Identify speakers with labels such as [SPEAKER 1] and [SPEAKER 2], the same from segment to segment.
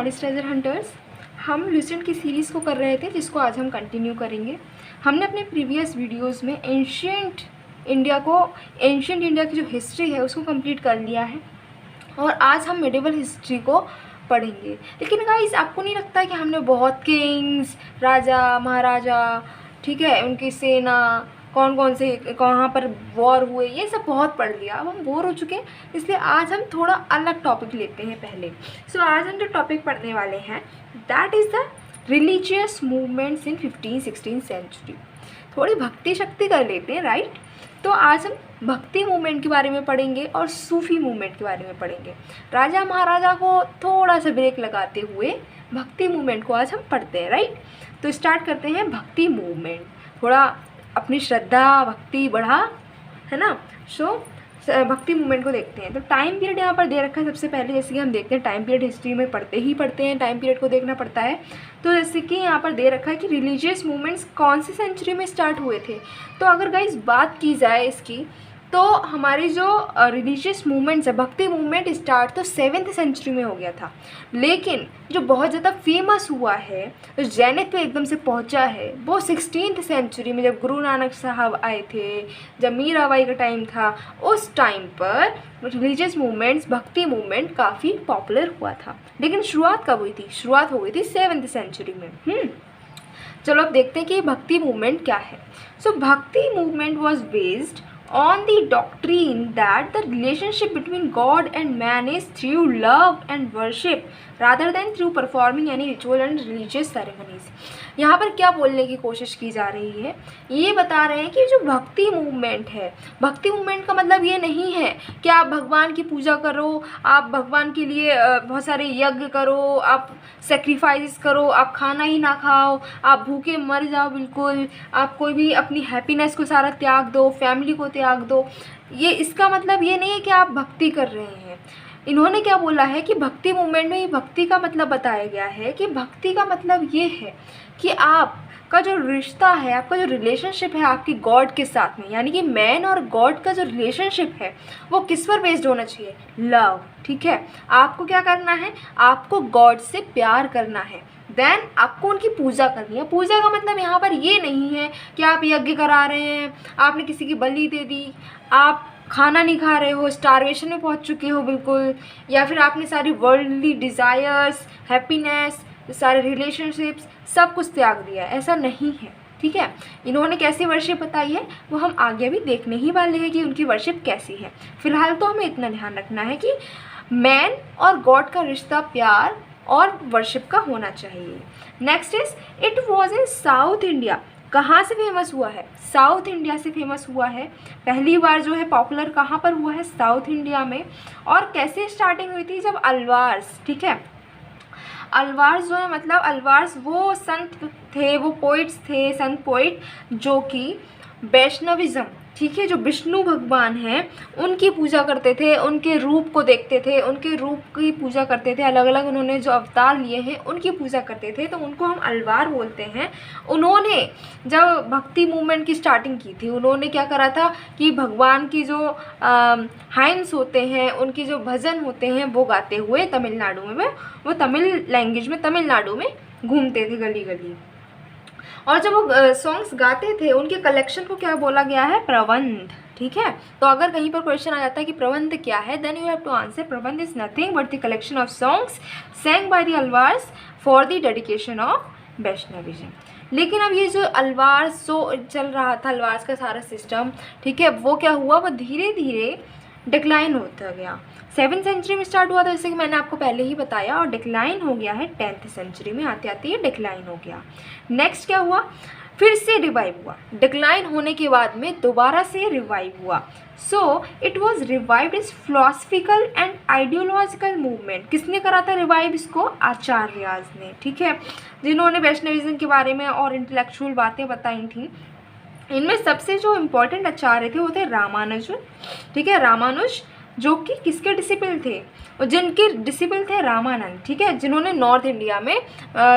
[SPEAKER 1] Knowledge treasure hunters. हम Lucent की series को कर रहे थे जिसको आज हम कंटिन्यू करेंगे। हमने अपने प्रीवियस वीडियोस में एंशियंट इंडिया की जो हिस्ट्री है उसको कंप्लीट कर लिया है और आज हम मिडिवल हिस्ट्री को पढ़ेंगे। लेकिन गाइस, आपको नहीं लगता है कि हमने बहुत किंग्स, राजा महाराजा, ठीक है, उनकी सेना, कौन कौन से कहाँ पर वॉर हुए, ये सब बहुत पढ़ लिया। अब हम बोर हो चुके हैं, इसलिए आज हम थोड़ा अलग टॉपिक लेते हैं पहले। आज हम जो टॉपिक पढ़ने वाले हैं that is the religious movements in 15-16 century. थोड़ी भक्ति शक्ति कर लेते हैं, राइट। तो आज हम भक्ति मूवमेंट के बारे में पढ़ेंगे और सूफी मूवमेंट के बारे में पढ़ेंगे। राजा महाराजा को थोड़ा सा ब्रेक लगाते हुए भक्ति मूवमेंट को आज हम पढ़ते हैं, राइट। तो स्टार्ट करते हैं भक्ति मूवमेंट। थोड़ा अपनी श्रद्धा भक्ति बढ़ा, है ना। भक्ति मूवमेंट को देखते हैं। तो टाइम पीरियड यहाँ पर दे रखा है सबसे पहले। जैसे कि हम देखते हैं टाइम पीरियड हिस्ट्री में पढ़ते हैं, टाइम पीरियड को देखना पड़ता है। तो जैसे कि यहाँ पर दे रखा है कि रिलीजियस मूवमेंट्स कौन सी सेंचुरी में स्टार्ट हुए थे। तो अगर गाइस बात की जाए इसकी, तो हमारी जो रिलीजियस मूवमेंट्स है, भक्ति मूवमेंट स्टार्ट तो 7th सेंचुरी में हो गया था। लेकिन जो बहुत ज़्यादा फेमस हुआ है, जो जेनिथ पे एकदम से पहुंचा है, वो 16th सेंचुरी में जब गुरु नानक साहब आए थे, जब मीराबाई का टाइम था, उस टाइम पर रिलीजियस मूवमेंट्स, भक्ति मूवमेंट काफ़ी पॉपुलर हुआ था। लेकिन शुरुआत कब हुई थी? शुरुआत हो गई थी 7th सेंचुरी में। चलो अब देखते हैं कि भक्ति मूवमेंट क्या है। भक्ति movement was based on the doctrine that the relationship between God and man is through love and worship rather than through performing any ritual and religious ceremonies। यहाँ पर क्या बोलने की कोशिश की जा रही है, ये बता रहे हैं कि जो भक्ति मूवमेंट है, भक्ति मूवमेंट का मतलब ये नहीं है कि आप भगवान की पूजा करो, आप भगवान के लिए बहुत सारे यज्ञ करो, आप सेक्रीफाइस करो, आप खाना ही ना खाओ, आप भूखे मर जाओ बिल्कुल, आप कोई भी अपनी हैप्पीनेस को सारा त्याग दो, फैमिली को त्याग दो। ये इसका मतलब ये नहीं है कि आप भक्ति कर रहे हैं। इन्होंने क्या बोला है कि भक्ति मूवमेंट में भक्ति का मतलब बताया गया है कि भक्ति का मतलब ये है कि आपका जो रिश्ता है, आपका जो रिलेशनशिप है आपकी गॉड के साथ में, यानी कि मैन और गॉड का जो रिलेशनशिप है वो किस पर बेस्ड होना चाहिए? लव, ठीक है। आपको क्या करना है? आपको गॉड से प्यार करना है, देन आपको उनकी पूजा करनी है। पूजा का मतलब यहाँ पर ये नहीं है कि आप यज्ञ करा रहे हैं, आपने किसी की बलि दे दी, आप खाना नहीं खा रहे हो, स्टारवेशन में पहुँच चुके हो बिल्कुल, या फिर आपने सारी वर्ल्डली डिज़ायर्स, हैप्पीनेस, सारे रिलेशनशिप्स सब कुछ त्याग दिया। ऐसा नहीं है, ठीक है। इन्होंने कैसी वर्शिप बताई है वो हम आगे भी देखने ही वाले हैं कि उनकी वर्शिप कैसी है। फिलहाल तो हमें इतना ध्यान रखना है कि मैन और गॉड का रिश्ता प्यार और वर्शिप का होना चाहिए। Next is it was in south India. कहाँ से फेमस हुआ है? साउथ इंडिया से फेमस हुआ है। पहली बार जो है पॉपुलर कहाँ पर हुआ है? साउथ इंडिया में। और कैसे स्टार्टिंग हुई थी? जब अलवार्स, ठीक है, अलवार्स जो है मतलब अलवार्स वो संत थे, वो पोइट्स थे, संत पोइट जो कि वैष्णविज्म, ठीक है, जो विष्णु भगवान हैं उनकी पूजा करते थे, उनके रूप को देखते थे, उनके रूप की पूजा करते थे, अलग अलग उन्होंने जो अवतार लिए हैं उनकी पूजा करते थे, तो उनको हम अलवार बोलते हैं। उन्होंने जब भक्ति मूवमेंट की स्टार्टिंग की थी, उन्होंने क्या करा था कि भगवान की जो हाइम्स होते हैं, उनके जो भजन होते हैं वो गाते हुए तमिलनाडु में, वो तमिल लैंग्वेज में तमिलनाडु में घूमते थे गली गली। और जब वो सॉन्ग्स गाते थे उनके कलेक्शन को क्या बोला गया है? प्रबंध, ठीक है। तो अगर कहीं पर क्वेश्चन आ जाता है कि प्रबंध क्या है, then you have to answer Prabandh is nothing but the collection of songs sang by the Alvars for the dedication of Vaishnavism. लेकिन अब ये जो अलवार्स जो चल रहा था, अलवार्स का सारा सिस्टम, ठीक है, वो क्या हुआ? वो धीरे धीरे डिक्लाइन होता गया। 7th सेंचुरी में स्टार्ट हुआ था जैसे कि मैंने आपको पहले ही बताया, और डिक्लाइन हो गया है 10th सेंचुरी में। आते आते ये डिक्लाइन हो गया। नेक्स्ट क्या हुआ? फिर से रिवाइव हुआ। डिक्लाइन होने के बाद में दोबारा से रिवाइव हुआ। So it was revived is philosophical and ideological movement. किसने करा था रिवाइव इसको? आचार्याज ने, ठीक है, जिन्होंने वैष्णविज्म के बारे में और इंटेलेक्चुअल बातें बताई थी। इनमें सबसे जो इम्पोर्टेंट आचार्य थे वो थे रामानुजन, ठीक है, रामानुज जो कि किसके डिसिपल थे? और जिनके डिसिपल थे रामानंद, ठीक है, जिन्होंने नॉर्थ इंडिया में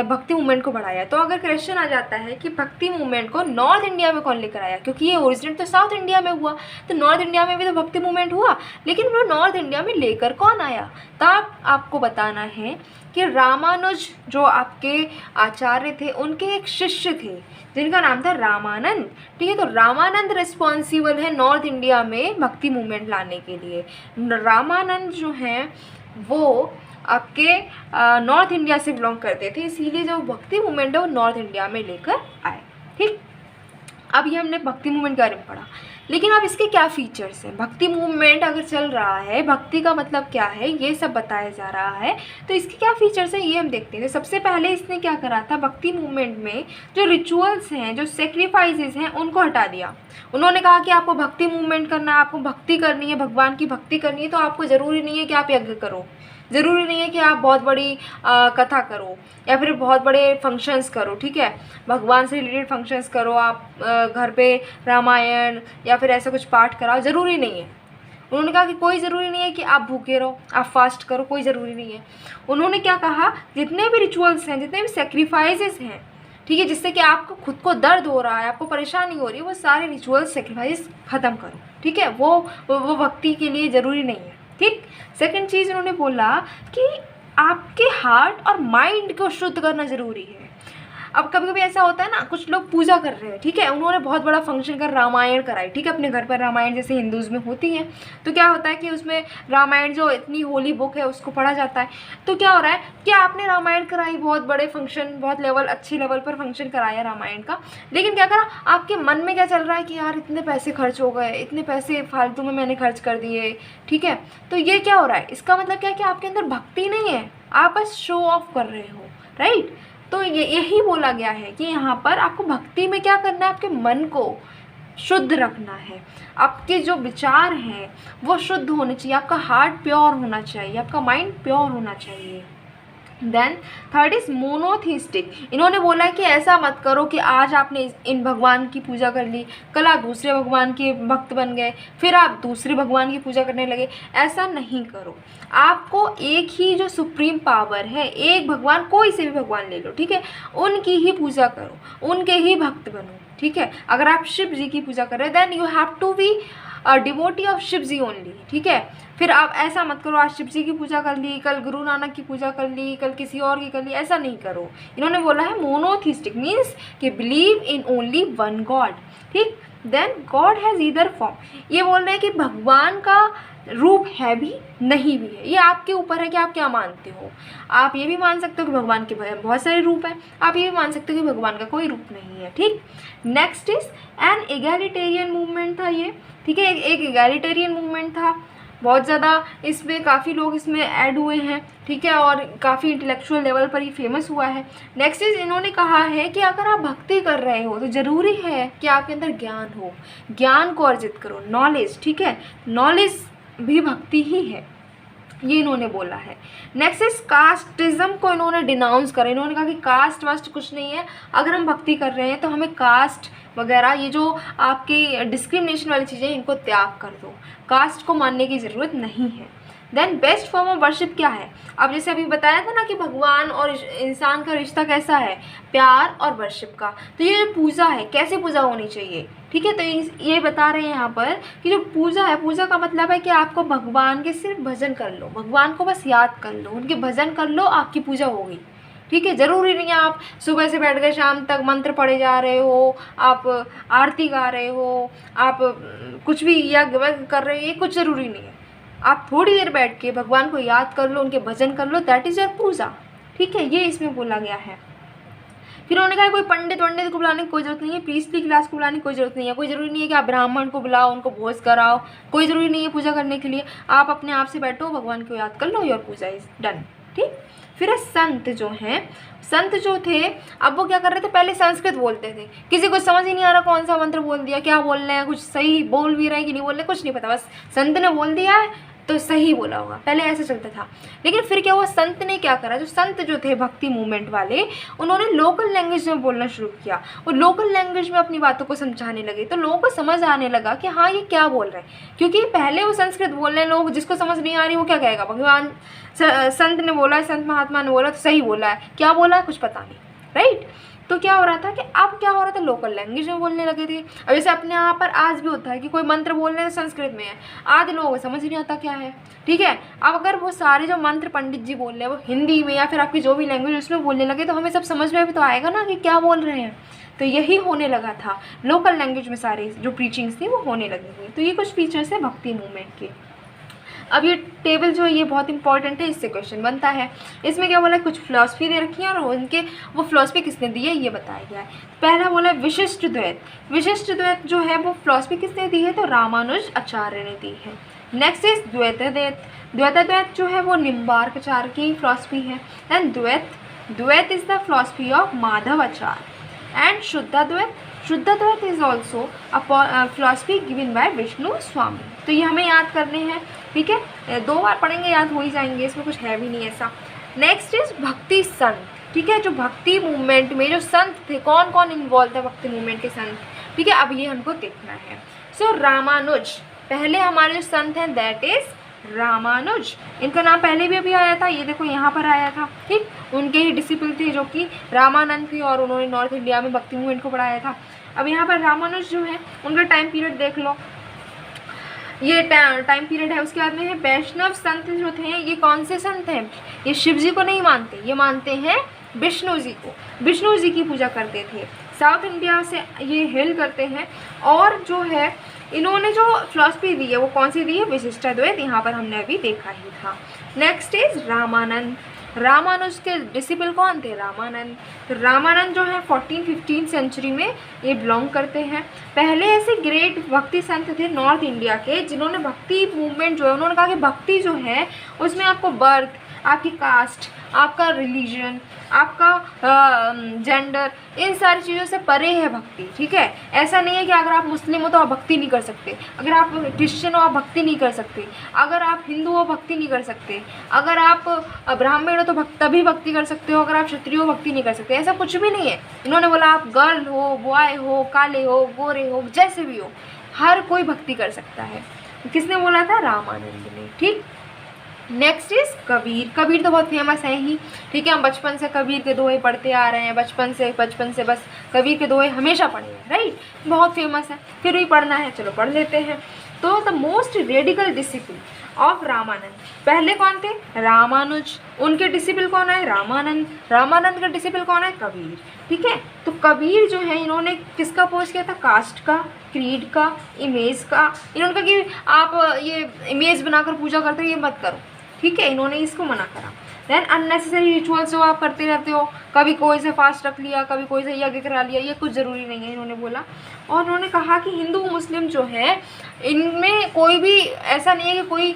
[SPEAKER 1] भक्ति मूवमेंट को बढ़ाया। तो अगर क्वेश्चन आ जाता है कि भक्ति मूवमेंट को नॉर्थ इंडिया में कौन लेकर आया, क्योंकि ये ओरिजिनेट तो साउथ इंडिया में हुआ, तो नॉर्थ इंडिया में भी तो भक्ति मूवमेंट हुआ, लेकिन वो नॉर्थ इंडिया में लेकर कौन आया? तब आपको बताना है कि रामानुज जो आपके आचार्य थे उनके एक शिष्य थे जिनका नाम था रामानंद। ठीक है, तो रामानंद रिस्पॉन्सिबल है नॉर्थ इंडिया में भक्ति मूवमेंट लाने के लिए। रामानंद जो हैं वो आपके नॉर्थ इंडिया से बिलोंग करते थे, इसीलिए जो भक्ति मूवमेंट है वो नॉर्थ इंडिया में लेकर आए। ठीक, अब ये हमने भक्ति मूवमेंट के बारे में पढ़ा, लेकिन अब इसके क्या फीचर्स हैं। भक्ति मूवमेंट अगर चल रहा है, भक्ति का मतलब क्या है ये सब बताया जा रहा है, तो इसके क्या फीचर्स हैं ये हम देखते हैं। सबसे पहले इसने क्या करा था, भक्ति मूवमेंट में जो रिचुअल्स हैं, जो सेक्रीफाइसेस हैं, उनको हटा दिया। उन्होंने कहा कि आपको भक्ति मूवमेंट करना है, आपको भक्ति करनी है, भगवान की भक्ति करनी है, तो आपको ज़रूरी नहीं है कि आप यज्ञ करो, ज़रूरी नहीं है कि आप बहुत बड़ी कथा करो या फिर बहुत बड़े फंक्शंस करो। ठीक है, भगवान से रिलेटेड फंक्शंस करो, आप घर पे रामायण या फिर ऐसा कुछ पाठ कराओ, ज़रूरी नहीं है। उन्होंने कहा कि कोई ज़रूरी नहीं है कि आप भूखे रहो, आप फास्ट करो, कोई ज़रूरी नहीं है। उन्होंने क्या कहा, जितने भी रिचुअल्स हैं, जितने भी सेक्रीफाइसेस हैं, ठीक है, जिससे कि आपको खुद को दर्द हो रहा है, आपको परेशानी हो रही है, वो सारे रिचुअल्स सेक्रीफाइस ख़त्म करो। ठीक है, वो भक्ति के लिए ज़रूरी नहीं है। ठीक, सेकंड चीज़ उन्होंने बोला कि आपके हार्ट और माइंड को शुद्ध करना ज़रूरी है। अब कभी कभी ऐसा होता है ना, कुछ लोग पूजा कर रहे हैं, ठीक है, उन्होंने बहुत बड़ा फंक्शन कर रामायण कराई, ठीक है, अपने घर पर रामायण जैसे हिंदूज़ में होती है, तो क्या होता है कि उसमें रामायण जो इतनी होली बुक है उसको पढ़ा जाता है। तो क्या हो रहा है कि आपने रामायण कराई, बहुत बड़े फंक्शन, बहुत अच्छे लेवल पर फंक्शन कराया रामायण का, लेकिन क्या करा, आपके मन में क्या चल रहा है कि यार इतने पैसे खर्च हो गए, इतने पैसे फालतू में मैंने खर्च कर दिए। ठीक है, तो ये क्या हो रहा है, इसका मतलब क्या है कि आपके अंदर भक्ति नहीं है, आप बस शो ऑफ कर रहे हो। राइट, तो यही बोला गया है कि यहाँ पर आपको भक्ति में क्या करना है, आपके मन को शुद्ध रखना है, आपके जो विचार हैं वो शुद्ध होने चाहिए, आपका हार्ट प्योर होना चाहिए, आपका माइंड प्योर होना चाहिए। Then third is monotheistic. इन्होंने बोला है कि ऐसा मत करो कि आज आपने इन भगवान की पूजा कर ली, कल आप दूसरे भगवान के भक्त बन गए, फिर आप दूसरे भगवान की पूजा करने लगे। ऐसा नहीं करो, आपको एक ही जो सुप्रीम पावर है, एक भगवान, कोई से भी भगवान ले लो, ठीक है, उनकी ही पूजा करो, उनके ही भक्त बनो। ठीक है, अगर आप शिव जी की पूजा कर रहे हैं then you have to be devotee of Shiv ji only. ठीक है, फिर आप ऐसा मत करो आज शिव जी की पूजा कर ली, कल गुरु नानक की पूजा कर ली, कल किसी और की कर ली, ऐसा नहीं करो। इन्होंने बोला है मोनोथिस्टिक मीन्स कि believe in only one God. ठीक, then God has either form. ये बोल रहे हैं कि भगवान का रूप है भी नहीं भी है, ये आपके ऊपर है कि आप क्या मानते हो। आप ये भी मान सकते हो कि भगवान के बहुत सारे रूप हैं, आप ये भी मान सकते हो कि भगवान का कोई रूप नहीं है। ठीक, नेक्स्ट इज एन एगैलिटेरियन मूवमेंट था ये। ठीक है, एक एगैलिटेरियन मूवमेंट था, बहुत ज़्यादा इसमें काफ़ी लोग इसमें ऐड हुए हैं। ठीक है, और काफ़ी इंटेलेक्चुअल लेवल पर ये फेमस हुआ है। नेक्स्ट इज इन्होंने कहा है कि अगर आप भक्ति कर रहे हो तो ज़रूरी है कि आपके अंदर ज्ञान हो, ज्ञान को अर्जित करो, नॉलेज। ठीक है, नॉलेज भी भक्ति ही है, ये इन्होंने बोला है। नेक्स्ट इज कास्टिज्म को इन्होंने डिनाउंस करा। इन्होंने कहा कि कास्ट वास्ट कुछ नहीं है, अगर हम भक्ति कर रहे हैं तो हमें कास्ट वगैरह ये जो आपकी डिस्क्रिमिनेशन वाली चीज़ें इनको त्याग कर दो, कास्ट को मानने की ज़रूरत नहीं है। Then best form of worship क्या है, अब जैसे अभी बताया था ना कि भगवान और इंसान का रिश्ता कैसा है, प्यार और वर्शिप का। तो ये जो पूजा है कैसे पूजा होनी चाहिए, ठीक है, तो ये बता रहे हैं यहाँ पर कि जो पूजा है, पूजा का मतलब है कि आपको भगवान के सिर्फ भजन कर लो, भगवान को बस याद कर लो, उनके भजन कर लो, आपकी पूजा होगी। ठीक है, ज़रूरी नहीं है आप सुबह से बैठ गए शाम तक मंत्र पढ़े जा रहे हो, आप आरती गा रहे हो, आप कुछ भी यज्ञ कर रहे हो, ये कुछ ज़रूरी नहीं है। आप थोड़ी देर बैठ के भगवान को याद कर लो, उनके भजन कर लो, दैट इज़ योर पूजा। ठीक है, ये इसमें बोला गया है। फिर उन्होंने कहा कोई पंडित वंडित को बुलाने की कोई ज़रूरत नहीं है, प्रीस्टली क्लास को बुलाने की कोई ज़रूरत नहीं है, कोई ज़रूरी नहीं है कि आप ब्राह्मण को बुलाओ, उनको भोज कराओ, कोई ज़रूरी नहीं है पूजा करने के लिए। आप अपने आप से बैठो, भगवान को याद कर लो, योर पूजा इज़ डन। ठीक, फिर संत जो हैं, संत जो थे अब वो क्या कर रहे थे, पहले संस्कृत बोलते थे, किसी को समझ ही नहीं आ रहा कौन सा मंत्र बोल दिया, क्या बोल रहे हैं, कुछ सही बोल भी रहे हैं कि नहीं बोल रहे, कुछ नहीं पता, बस संत ने बोल दिया है तो सही बोला होगा, पहले ऐसा चलता था। लेकिन फिर क्या हुआ, संत ने क्या करा, जो संत जो थे भक्ति मूवमेंट वाले, उन्होंने लोकल लैंग्वेज में बोलना शुरू किया और लोकल लैंग्वेज में अपनी बातों को समझाने लगे। तो लोगों को समझ आने लगा कि हाँ ये क्या बोल रहे हैं, क्योंकि पहले वो संस्कृत बोल रहे हैं, लोग जिसको समझ नहीं आ रही वो क्या कहेगा, भगवान संत ने बोला है, संत महात्मा ने बोला तो सही बोला है, क्या बोला है कुछ पता नहीं। राइट, तो क्या हो रहा था कि अब क्या हो रहा था, लोकल लैंग्वेज में बोलने लगे थे। अब जैसे अपने यहाँ पर आज भी होता है कि कोई मंत्र बोलने तो संस्कृत में है, आधे लोगों को समझ नहीं आता क्या है, ठीक है। अब अगर वो सारे जो मंत्र पंडित जी बोल रहे हैं वो हिंदी में या फिर आपकी जो भी लैंग्वेज उसमें बोलने लगे तो हमें सब समझ में भी तो आएगा ना कि क्या बोल रहे हैं। तो यही होने लगा था, लोकल लैंग्वेज में सारे जो प्रीचिंग्स थी वो होने लगी हुई। तो ये कुछ फीचर्स है भक्ति मूवमेंट के। अब ये टेबल जो है ये बहुत इंपॉर्टेंट है, इससे क्वेश्चन बनता है। इसमें क्या बोला है, कुछ फिलॉसफी दे रखी है और उनके वो फिलॉसफी किसने दी है ये बताया गया है। पहला बोला है विशिष्ट द्वैत। विशिष्ट द्वैत जो है वो फिलॉसफी किसने दी है, तो रामानुज आचार्य ने दी है। नेक्स्ट इज द्वैताद्वैत। द्वैताद्वैत जो है वो निम्बार्काचार्य की फिलॉसफी है। And Dvaita is the philosophy of Madhvacharya. And Shuddhadvaita, Shuddhadvaita is also philosophy given by Vishnu Swami. तो ये हमें याद करने हैं, ठीक है, 2 बार पढ़ेंगे याद हो ही जाएंगे, इसमें कुछ है भी नहीं ऐसा। नेक्स्ट इज भक्ति संत, ठीक है, जो भक्ति मूवमेंट में जो संत थे, कौन कौन इन्वॉल्व था भक्ति मूवमेंट के संत, ठीक है, अब ये हमको देखना है। सो रामानुज पहले हमारे जो संत हैं दैट इज रामानुज। इनका नाम पहले भी अभी आया था, ये देखो यहाँ पर आया था, ठीक, उनके ही डिसिपल थे जो कि रामानंद थे और उन्होंने नॉर्थ इंडिया में भक्ति मूवमेंट को पढ़ाया था। अब यहाँ पर रामानुज जो है उनका टाइम पीरियड देख लो, ये टाइम पीरियड है। उसके बाद में है वैष्णव संत जो थे, ये कौन से संत हैं, ये शिव जी को नहीं मानते, ये मानते हैं विष्णु जी को, विष्णु जी की पूजा करते थे। साउथ इंडिया से ये हेल करते हैं और जो है इन्होंने जो फिलॉसफी दी है वो कौन सी दी है, विशिष्टाद्वैत, यहाँ पर हमने अभी देखा ही था। Next is Ramanand. रामानुज के डिसिपल कौन थे, रामानंद। तो रामानंद जो है 14-15 सेंचुरी में ये बिलोंग करते हैं। पहले ऐसे ग्रेट भक्ति संत थे नॉर्थ इंडिया के जिन्होंने भक्ति मूवमेंट जो है उन्होंने कहा कि भक्ति जो है उसमें आपको बर्थ, आपकी कास्ट, आपका रिलीजन, आपका जेंडर, इन सारी चीज़ों से परे है भक्ति, ठीक है। ऐसा नहीं है कि अगर आप मुस्लिम हो तो आप भक्ति नहीं कर सकते, अगर आप क्रिश्चियन हो आप भक्ति नहीं कर सकते, अगर आप हिंदू हो भक्ति नहीं कर सकते, अगर आप ब्राह्मण हो तो तभी भक्ति कर सकते हो, अगर आप क्षत्रिय हो भक्ति नहीं कर सकते, ऐसा कुछ भी नहीं है। इन्होंने बोला आप गर्ल हो, बॉय हो, काले हो, गोरे हो, जैसे भी हो, हर कोई भक्ति कर सकता है। किसने बोला था, रामानंद ने, ठीक। Next is Kabir. कबीर तो बहुत फेमस है ही, ठीक है, हम बचपन से कबीर के दोहे पढ़ते आ रहे हैं, बचपन से बस कबीर के दोहे हमेशा पढ़े हैं, राइट, बहुत फेमस है, फिर भी पढ़ना है, चलो पढ़ लेते हैं। तो the most radical disciple of Ramanand, पहले कौन थे, रामानुज, उनके डिसिपल कौन है, रामानंद, रामानंद का डिसिपल कौन है, कबीर, ठीक है। तो कबीर जो है इन्होंने किसका अपोज किया था, कास्ट का, क्रीड का, इमेज का। इन्होंने कहा कि आप ये इमेज बनाकर पूजा करते हो ये मत करो, ठीक है, इन्होंने इसको मना करा। देन अननेसेसरी रिचुअल्स जो आप करते रहते हो, कभी कोई से फास्ट रख लिया, कभी कोई से यज्ञ करा लिया, ये कुछ ज़रूरी नहीं है, इन्होंने बोला। और उन्होंने कहा कि हिंदू मुस्लिम जो है इनमें कोई भी ऐसा नहीं है कि कोई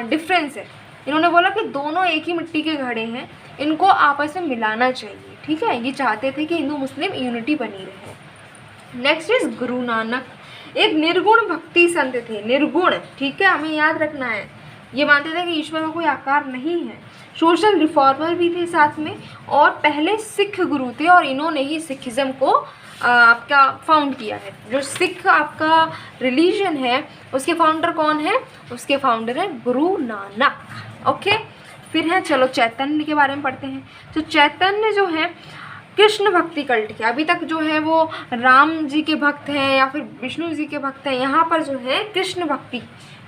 [SPEAKER 1] डिफरेंस है। इन्होंने बोला कि दोनों एक ही मिट्टी के घड़े हैं, इनको आपस में मिलाना चाहिए, ठीक है। ये चाहते थे कि हिंदू मुस्लिम यूनिटी बनी रहे। नेक्स्ट इज गुरु नानक, एक निर्गुण भक्ति संत थे, निर्गुण, ठीक है, हमें याद रखना है। ये मानते थे कि ईश्वर का कोई आकार नहीं है। सोशल रिफॉर्मर भी थे साथ में, और पहले सिख गुरु थे और इन्होंने ही सिखिज़म को आपका फाउंड किया है। जो सिख आपका रिलीजन है उसके फाउंडर कौन है, उसके फाउंडर है गुरु नानक, ओके। फिर है, चलो चैतन्य के बारे में पढ़ते हैं। तो चैतन्य जो है कृष्ण भक्ति कल्ट के, अभी तक जो है वो राम जी के भक्त हैं या फिर विष्णु जी के भक्त हैं, यहाँ पर जो है कृष्ण भक्ति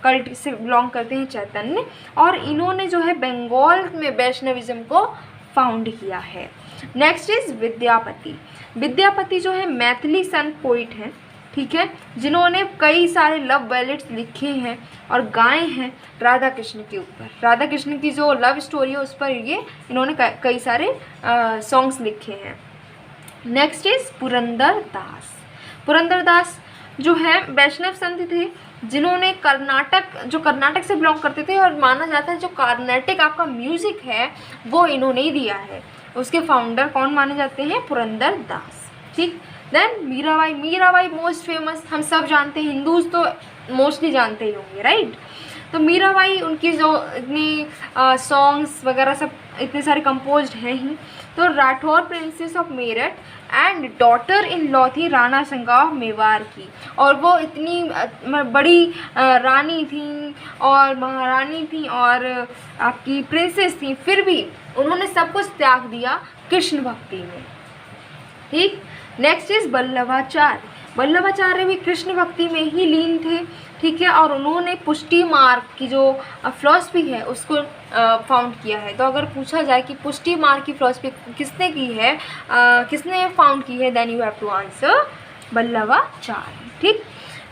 [SPEAKER 1] कल्ट से बिलोंग करते हैं चैतन्य, और इन्होंने जो है बंगाल में वैष्णविज्म को फाउंड किया है। Next is Vidyapati. विद्यापति जो है मैथिली संत पोइट हैं, ठीक है, जिन्होंने कई सारे लव बैलेट्स लिखे हैं और गाए हैं राधा कृष्ण के ऊपर। राधा कृष्ण की जो लव स्टोरी है उस पर ये इन्होंने कई सारे सॉन्ग्स लिखे हैं। नेक्स्ट इज पुरंदर दास। पुरंदर दास जो है वैष्णव संत थे जिन्होंने कर्नाटक से बिलोंग करते थे, और माना जाता है जो कार्नेटिक आपका म्यूज़िक है वो इन्होंने ही दिया है। उसके फाउंडर कौन माने जाते हैं, पुरंदर दास, ठीक। Then Mirabai. Mirabai most famous, हम सब जानते हैं, हिंदूज तो मोस्टली जानते ही होंगे, राइट। तो मीराबाई, उनकी जो इतनी सॉन्ग्स वगैरह सब इतने सारे कंपोज्ड हैं ही। तो Rathore princess of Meerut and daughter in law थी राणा संगा ऑफ मेवाड़ की, और वो इतनी बड़ी रानी थी और महारानी थी और आपकी प्रिंसेस थी, फिर भी उन्होंने सब कुछ त्याग दिया कृष्ण भक्ति में। ठीक। Next is Vallabhacharya. वल्लभाचार्य भी कृष्ण भक्ति में ही लीन थे, ठीक है, और उन्होंने पुष्टि मार्ग की जो फिलॉसफी है उसको फाउंड किया है। तो अगर पूछा जाए कि पुष्टि मार्ग की फिलॉसफी किसने की है, किसने फाउंड की है, then you have to answer Vallabhacharya. ठीक।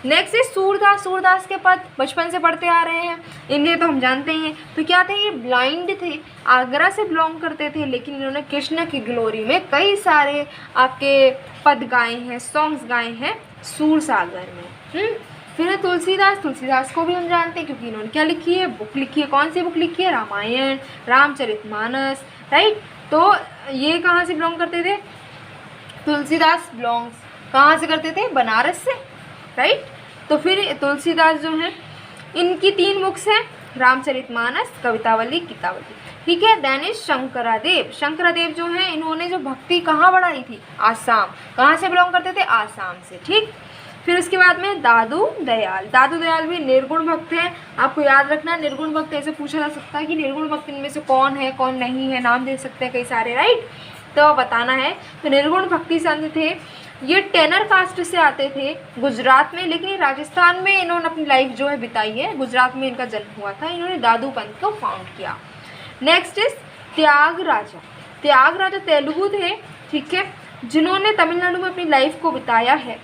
[SPEAKER 1] नेक्स्ट है सूरदास। सूरदास के पद बचपन से पढ़ते आ रहे हैं, इन्हें तो हम जानते ही हैं। तो क्या थे, ये ब्लाइंड थे, आगरा से बिलोंग करते थे, लेकिन इन्होंने कृष्ण की ग्लोरी में कई सारे आपके पद गाए हैं, सॉन्ग्स गाए हैं सूर सागर में। फिर है तुलसीदास। तुलसीदास को भी हम जानते हैं क्योंकि इन्होंने क्या लिखी है, बुक लिखी है। कौन सी बुक लिखी है, रामायण, रामचरितमानस, राइट। तो ये कहाँ से बिलोंग करते थे, तुलसीदास बिलोंग्स कहाँ से करते थे, बनारस से, राइट। तो फिर तुलसीदास जो हैं इनकी 3 बुक्स हैं, रामचरितमानस, कवितावली, गीतावली, ठीक है। Then is शंकरादेव। शंकरादेव जो हैं इन्होंने जो भक्ति कहाँ बढ़ाई थी, आसाम। कहाँ से बिलोंग करते थे, आसाम से, ठीक। फिर उसके बाद में दादू दयाल। दादू दयाल भी निर्गुण भक्त हैं, आपको याद रखना। निर्गुण भक्त ऐसे पूछा जा सकता है कि निर्गुण भक्त इनमें से कौन है कौन नहीं है, नाम दे सकते हैं कई सारे, राइट। तो बताना है। तो निर्गुण भक्ति संत थे, ये टेनर कास्ट से आते थे गुजरात में, लेकिन राजस्थान में इन्होंने अपनी लाइफ जो है बिताई है। गुजरात में इनका जन्म हुआ था, इन्होंने दादू पंथ को फाउंड किया। Next is Tyagaraja. त्यागराजा तेलुगु थे, ठीक है, जिन्होंने तमिलनाडु में अपनी लाइफ को बिताया है।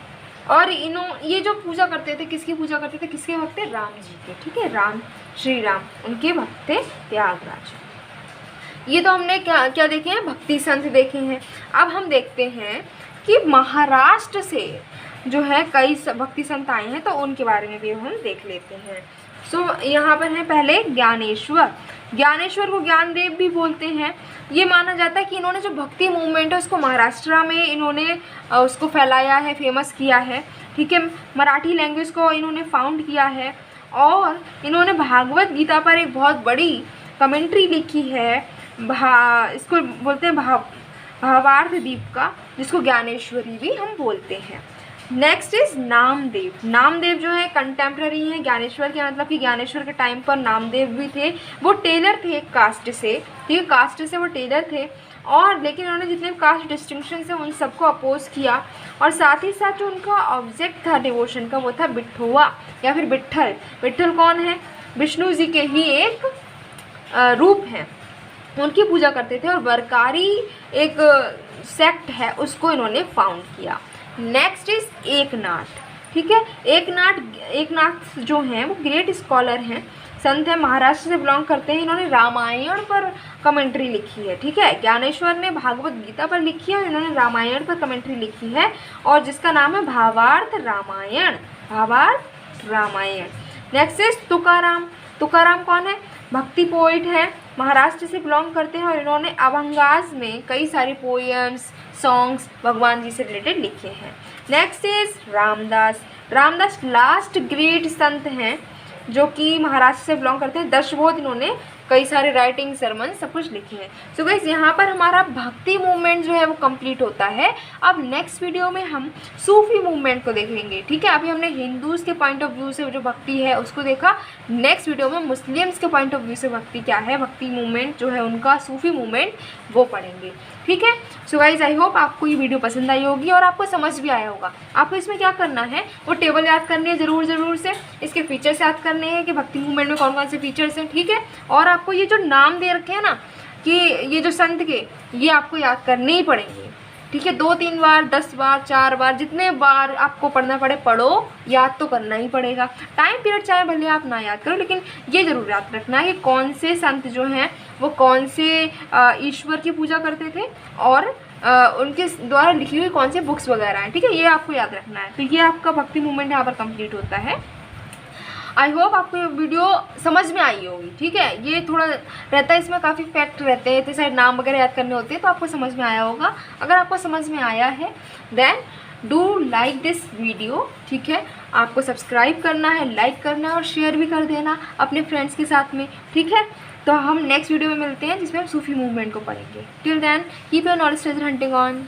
[SPEAKER 1] और ये जो पूजा करते थे, किसकी पूजा करते थे, किसके भक्त थे, राम जी के, ठीक है, राम, श्री राम, उनके भक्त थे त्यागराज। ये तो हमने क्या क्या देखे हैं, भक्ति संत देखे हैं। अब हम देखते हैं कि महाराष्ट्र से जो है कई भक्ति संत आए हैं, तो उनके बारे में भी हम देख लेते हैं। सो यहाँ पर है पहले ज्ञानेश्वर। ज्ञानेश्वर को ज्ञानदेव भी बोलते हैं। ये माना जाता है कि इन्होंने जो भक्ति मूवमेंट है उसको महाराष्ट्र में इन्होंने उसको फैलाया है, फेमस किया है, ठीक है। मराठी लैंग्वेज को इन्होंने फाउंड किया है, और इन्होंने भागवत गीता पर एक बहुत बड़ी कमेंट्री लिखी है, इसको बोलते हैं भावार्थ दीपिका, जिसको ज्ञानेश्वरी भी हम बोलते हैं। Next is Namdev. नामदेव जो है कंटेम्प्रेरी हैं ज्ञानेश्वर के, मतलब कि ज्ञानेश्वर के टाइम पर नामदेव भी थे। वो टेलर थे एक कास्ट से, ठीक है, कास्ट से वो टेलर थे, और लेकिन उन्होंने जितने कास्ट डिस्टिंक्शन से उन सबको अपोज किया। और साथ ही साथ जो उनका ऑब्जेक्ट था डिवोशन का, वो था बिठोवा या फिर विट्ठल। विट्ठल कौन है, विष्णु जी के ही एक रूप हैं, उनकी पूजा करते थे। और वरकारी एक सेक्ट है, उसको इन्होंने फाउंड किया। नेक्स्ट इज एकनाथ, ठीक है। एकनाथ जो हैं वो ग्रेट स्कॉलर हैं, संत हैं, महाराष्ट्र से बिलोंग करते हैं। इन्होंने रामायण पर कमेंट्री लिखी है, ठीक है। ज्ञानेश्वर ने भागवत गीता पर लिखी है, और इन्होंने रामायण पर कमेंट्री लिखी है, और जिसका नाम है भावार्थ रामायण। भावार्थ रामायण। Next is Tukaram. तुकाराम कौन है, भक्ति पोइट है, महाराष्ट्र से बिलोंग करते हैं, और इन्होंने अभंगास में कई सारे पोएम्स, सॉन्ग्स भगवान जी से रिलेटेड लिखे हैं। Next is Ramdas. Ramdas last great संत हैं जो कि महाराष्ट्र से बिलोंग करते हैं। दशबोध इन्होंने कई सारे राइटिंग, सरमन, सब कुछ लिखे हैं। सो गाइस, यहाँ पर हमारा भक्ति मूवमेंट जो है वो कंप्लीट होता है। अब नेक्स्ट वीडियो में हम सूफी मूवमेंट को देखेंगे, ठीक है। अभी हमने हिंदूज़ के पॉइंट ऑफ व्यू से जो भक्ति है उसको देखा। नेक्स्ट वीडियो में मुस्लिम्स के पॉइंट ऑफ व्यू से भक्ति क्या है, भक्ति मूवमेंट जो है उनका, सूफी मूवमेंट, वो पढ़ेंगे, ठीक है। सो गाइस, आई होप आपको ये वीडियो पसंद आई होगी और आपको समझ भी आया होगा। आपको इसमें क्या करना है, वो टेबल याद करनी है ज़रूर से, इसके फीचर्स याद करने हैं कि भक्ति मूवमेंट में कौन कौन से फीचर्स हैं, ठीक है। और आपको ये जो नाम दे रखे हैं ना कि ये जो संत के, ये आपको याद करने ही पड़ेंगे, ठीक है। 2-3 बार, 10 बार, 4 बार, जितने बार आपको पढ़ना पड़े पढ़ो, याद तो करना ही पड़ेगा। टाइम पीरियड चाहे भले आप ना याद करो, लेकिन ये ज़रूर याद रखना है कि कौन से संत जो हैं वो कौन से ईश्वर की पूजा करते थे, और उनके द्वारा लिखी हुई कौन से बुक्स वगैरह हैं, ठीक है। ये आपको याद रखना है। तो ये आपका भक्ति मूवमेंट यहाँ पर कंप्लीट होता है। आई होप आपको ये वीडियो समझ में आई होगी, ठीक है। ये थोड़ा रहता है, इसमें काफ़ी फैक्ट रहते हैं, इतने सारे नाम वगैरह याद करने होते हैं, तो आपको समझ में आया होगा। अगर आपको समझ में आया है then do like this video, ठीक है। आपको सब्सक्राइब करना है, लाइक करना है, और शेयर भी कर देना अपने फ्रेंड्स के साथ में, ठीक है। तो हम नेक्स्ट वीडियो में मिलते हैं जिसमें हम सूफी मूवमेंट को पढ़ेंगे। Till then keep your knowledge treasure hunting on.